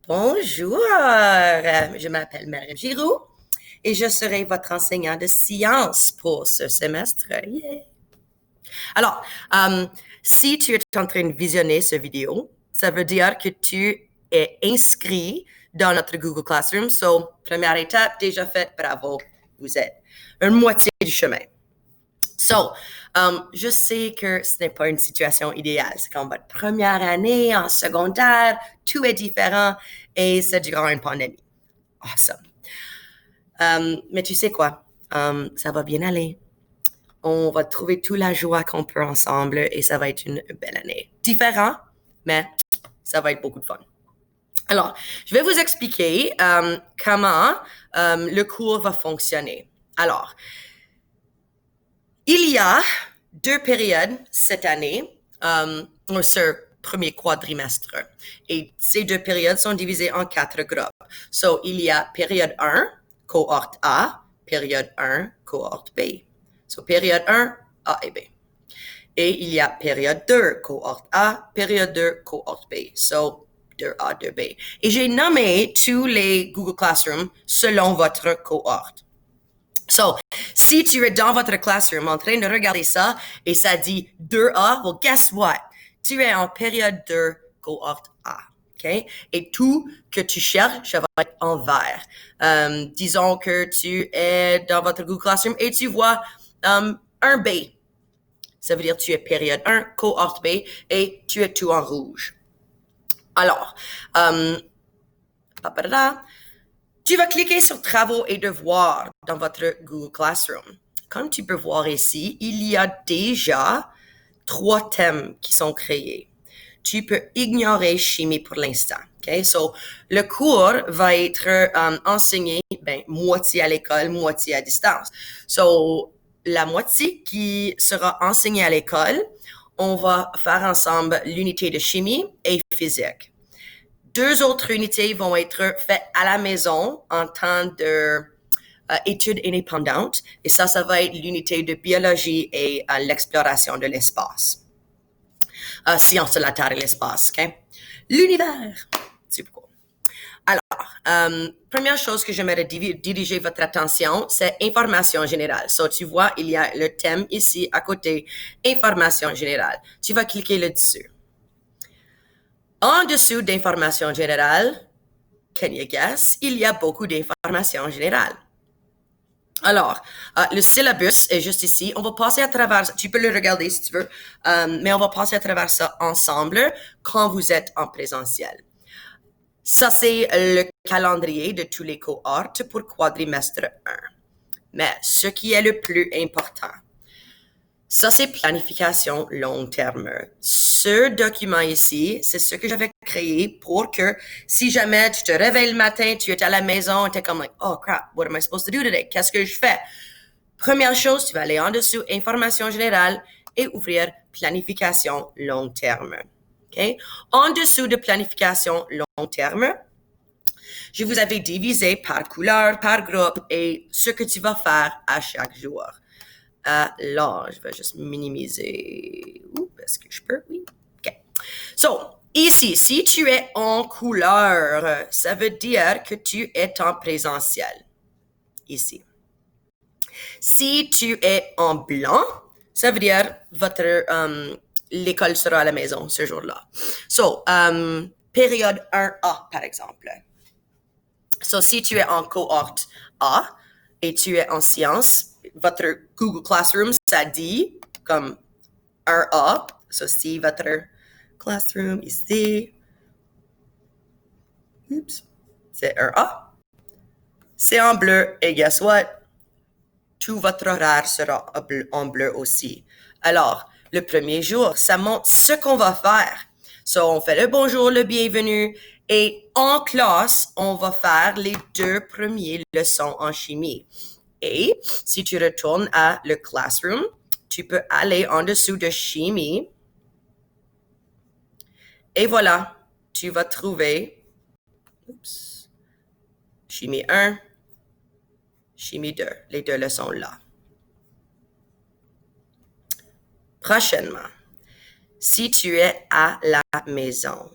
Bonjour, je m'appelle Marie Giroux et je serai votre enseignant de sciences pour ce semestre. Yeah. Alors, si tu es en train de visionner cette vidéo, ça veut dire que tu es inscrit dans notre Google Classroom. So, première étape déjà faite, bravo, vous êtes une moitié du chemin. So, je sais que ce n'est pas une situation idéale. C'est comme votre première année en secondaire, tout est différent et c'est durant une pandémie. Awesome. Mais tu sais quoi? Ça va bien aller. On va trouver toute la joie qu'on peut ensemble et ça va être une belle année. Différent, mais ça va être beaucoup de fun. Alors, je vais vous expliquer comment le cours va fonctionner. Alors, il y a 2 périodes cette année, ce premier quadrimestre. Et ces 2 périodes sont divisées en 4 groupes. So, il y a période 1, cohorte A, période 1, cohorte B. So, période 1, A et B. Et il y a période 2, cohorte A, période 2, cohorte B. So, 2A, 2B. Et j'ai nommé tous les Google Classroom selon votre cohorte. So, si tu es dans votre classroom en train de regarder ça et ça dit 2A, well, guess what? Tu es en période 2, cohorte A. Okay? Et tout que tu cherches, ça va être en vert. Disons que tu es dans votre Google Classroom et tu vois un B. Ça veut dire que tu es période 1, cohorte B et tu es tout en rouge. Alors, tu vas cliquer sur Travaux et devoirs dans votre Google Classroom. Comme tu peux voir ici, il y a déjà 3 thèmes qui sont créés. Tu peux ignorer chimie pour l'instant. Okay? So, le cours va être enseigné moitié à l'école, moitié à distance. So, la moitié qui sera enseignée à l'école, on va faire ensemble l'unité de chimie et physique. 2 autres unités vont être faites à la maison en temps de études indépendantes. Et ça va être l'unité de biologie et l'exploration de l'espace. Sciences de la Terre et l'espace, OK? L'univers. Super cool. Alors, première chose que j'aimerais diriger votre attention, c'est information générale. So, tu vois, il y a le thème ici à côté, information générale. Tu vas cliquer là-dessus. En dessous d'informations générales, can you guess, il y a beaucoup d'informations générales. Alors, le syllabus est juste ici. On va passer à travers, tu peux le regarder si tu veux, mais on va passer à travers ça ensemble quand vous êtes en présentiel. Ça, c'est le calendrier de tous les cohortes pour quadrimestre 1. Mais ce qui est le plus important, ça, c'est planification long terme. Ce document ici, c'est ce que j'avais créé pour que si jamais tu te réveilles le matin, tu es à la maison, tu es comme like, oh crap, what am I supposed to do today? Qu'est-ce que je fais? Première chose, tu vas aller en dessous, information générale et ouvrir planification long terme. Okay? En dessous de planification long terme, je vous avais divisé par couleur, par groupe et ce que tu vas faire à chaque jour. Alors, je vais juste minimiser. Est-ce que je peux? Oui. OK. So, ici, si tu es en couleur, ça veut dire que tu es en présentiel. Ici. Si tu es en blanc, ça veut dire l'école sera à la maison ce jour-là. So, période 1A, par exemple. So, si tu es en cohorte A et tu es en sciences, votre Google Classroom, ça dit comme 1A. So, si votre classroom ici, c'est 1A. C'est en bleu et guess what? Tout votre horaire sera en bleu aussi. Alors, le premier jour, ça montre ce qu'on va faire. So, on fait le bonjour, le bienvenue et en classe, on va faire les 2 premières leçons en chimie. Et si tu retournes à le classroom, tu peux aller en dessous de chimie. Et voilà, tu vas trouver chimie 1, chimie 2, les 2 leçons là. Prochainement, si tu es à la maison,